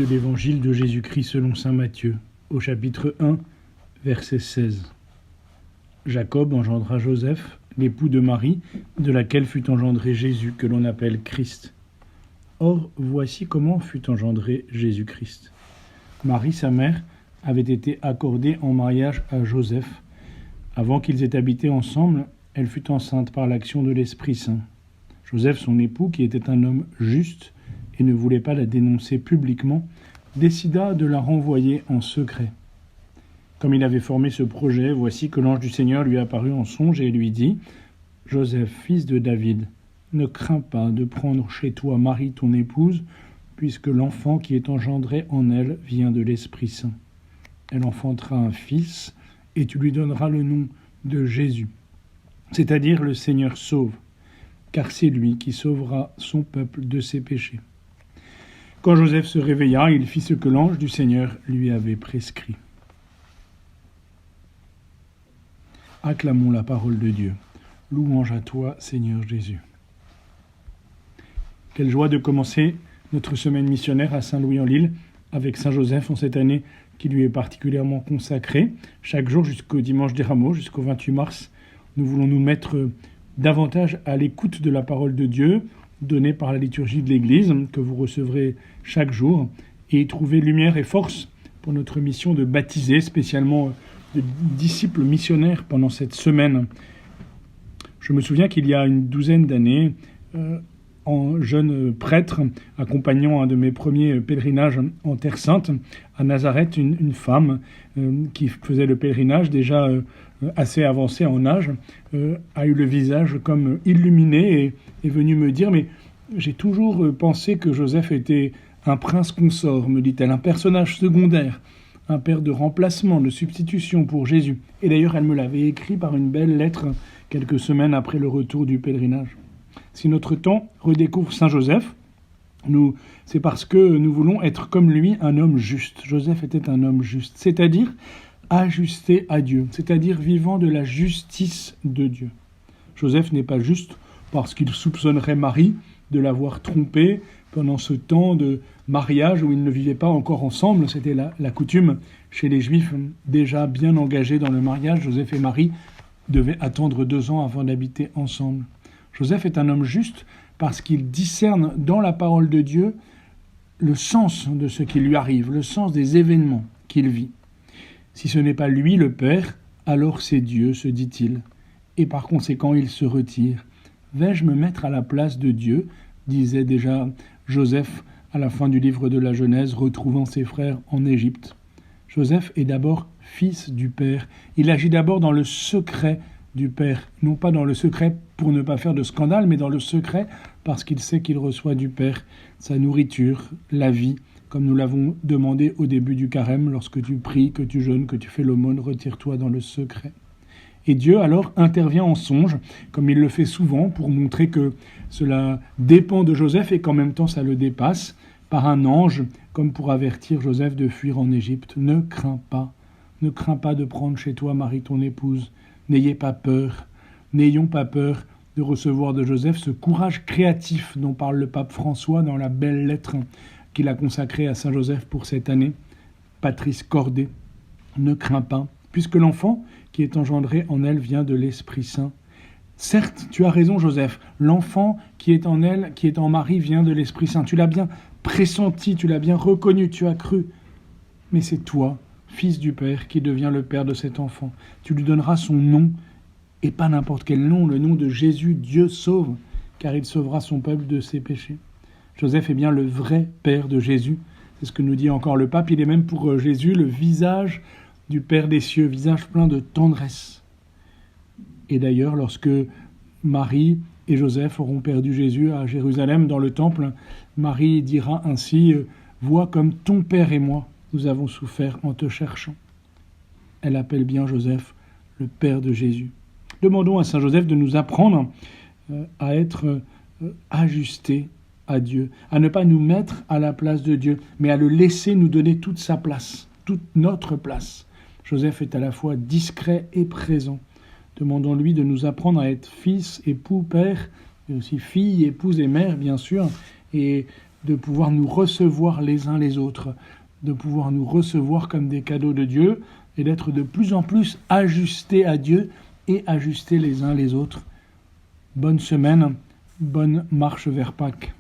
de l'Évangile de Jésus-Christ selon saint Matthieu, au chapitre 1, verset 16. Jacob engendra Joseph, l'époux de Marie, de laquelle fut engendré Jésus, que l'on appelle Christ. Or, voici comment fut engendré Jésus-Christ. Marie, sa mère, avait été accordée en mariage à Joseph. Avant qu'ils aient habité ensemble, elle fut enceinte par l'action de l'Esprit Saint. Joseph, son époux, qui était un homme juste et ne voulait pas la dénoncer publiquement, décida de la renvoyer en secret. Comme il avait formé ce projet, voici que l'ange du Seigneur lui apparut en songe et lui dit « Joseph, fils de David, ne crains pas de prendre chez toi Marie ton épouse, puisque l'enfant qui est engendré en elle vient de l'Esprit Saint. Elle enfantera un fils, et tu lui donneras le nom de Jésus, c'est-à-dire le Seigneur sauve, car c'est lui qui sauvera son peuple de ses péchés. » Quand Joseph se réveilla, il fit ce que l'ange du Seigneur lui avait prescrit. Acclamons la parole de Dieu. Louange à toi, Seigneur Jésus. Quelle joie de commencer notre semaine missionnaire à Saint-Louis-en-l'Île avec Saint Joseph en cette année qui lui est particulièrement consacrée. Chaque jour jusqu'au dimanche des Rameaux, jusqu'au 28 mars, nous voulons nous mettre davantage à l'écoute de la parole de Dieu donnée par la liturgie de l'Église que vous recevrez chaque jour et y trouver lumière et force pour notre mission de baptiser, spécialement de disciples missionnaires pendant cette semaine. Je me souviens qu'il y a une douzaine d'années, en jeune prêtre, accompagnant un de mes premiers pèlerinages en Terre Sainte, à Nazareth, une femme qui faisait le pèlerinage, déjà assez avancée en âge, a eu le visage comme illuminé et est venue me dire « Mais j'ai toujours pensé que Joseph était un prince consort, me dit-elle, un personnage secondaire, un père de remplacement, de substitution pour Jésus. » Et d'ailleurs, elle me l'avait écrit par une belle lettre quelques semaines après le retour du pèlerinage. Si notre temps redécouvre Saint Joseph, c'est parce que nous voulons être comme lui, un homme juste. Joseph était un homme juste, c'est-à-dire ajusté à Dieu, c'est-à-dire vivant de la justice de Dieu. Joseph n'est pas juste parce qu'il soupçonnerait Marie de l'avoir trompé pendant ce temps de mariage où ils ne vivaient pas encore ensemble. C'était la coutume chez les Juifs déjà bien engagés dans le mariage. Joseph et Marie devaient attendre 2 ans avant d'habiter ensemble. Joseph est un homme juste parce qu'il discerne dans la parole de Dieu le sens de ce qui lui arrive, le sens des événements qu'il vit. Si ce n'est pas lui le Père, alors c'est Dieu, se dit-il. Et par conséquent, il se retire. Vais-je me mettre à la place de Dieu, disait déjà Joseph à la fin du livre de la Genèse, retrouvant ses frères en Égypte. Joseph est d'abord fils du Père. Il agit d'abord dans le secret du Père, non pas dans le secret pour ne pas faire de scandale, mais dans le secret parce qu'il sait qu'il reçoit du Père sa nourriture, la vie, comme nous l'avons demandé au début du carême, lorsque tu pries, que tu jeûnes, que tu fais l'aumône, retire-toi dans le secret. Et Dieu alors intervient en songe, comme il le fait souvent, pour montrer que cela dépend de Joseph et qu'en même temps ça le dépasse, par un ange, comme pour avertir Joseph de fuir en Égypte. Ne crains pas de prendre chez toi Marie ton épouse. N'ayez pas peur, n'ayons pas peur de recevoir de Joseph ce courage créatif dont parle le pape François dans la belle lettre qu'il a consacrée à Saint Joseph pour cette année. Patrice Cordet, ne crains pas, puisque l'enfant qui est engendré en elle vient de l'Esprit Saint. Certes, tu as raison Joseph, l'enfant qui est en elle, qui est en Marie, vient de l'Esprit Saint. Tu l'as bien pressenti, tu l'as bien reconnu, tu as cru. Mais c'est toi, fils du Père, qui devient le Père de cet enfant. Tu lui donneras son nom, et pas n'importe quel nom, le nom de Jésus, Dieu sauve, car il sauvera son peuple de ses péchés. Joseph est bien le vrai Père de Jésus, c'est ce que nous dit encore le pape. Il est même pour Jésus le visage du Père des cieux, visage plein de tendresse. Et d'ailleurs, lorsque Marie et Joseph auront perdu Jésus à Jérusalem dans le temple, Marie dira ainsi « Vois comme ton Père et moi, nous avons souffert en te cherchant. » Elle appelle bien Joseph le Père de Jésus. Demandons à Saint Joseph de nous apprendre à être ajustés à Dieu, à ne pas nous mettre à la place de Dieu, mais à le laisser nous donner toute sa place, toute notre place. Joseph est à la fois discret et présent. Demandons-lui de nous apprendre à être fils, époux, père, et aussi fille, épouse et mère, bien sûr, et de pouvoir nous recevoir les uns les autres, de pouvoir nous recevoir comme des cadeaux de Dieu et d'être de plus en plus ajustés à Dieu et ajustés les uns les autres. Bonne semaine, bonne marche vers Pâques.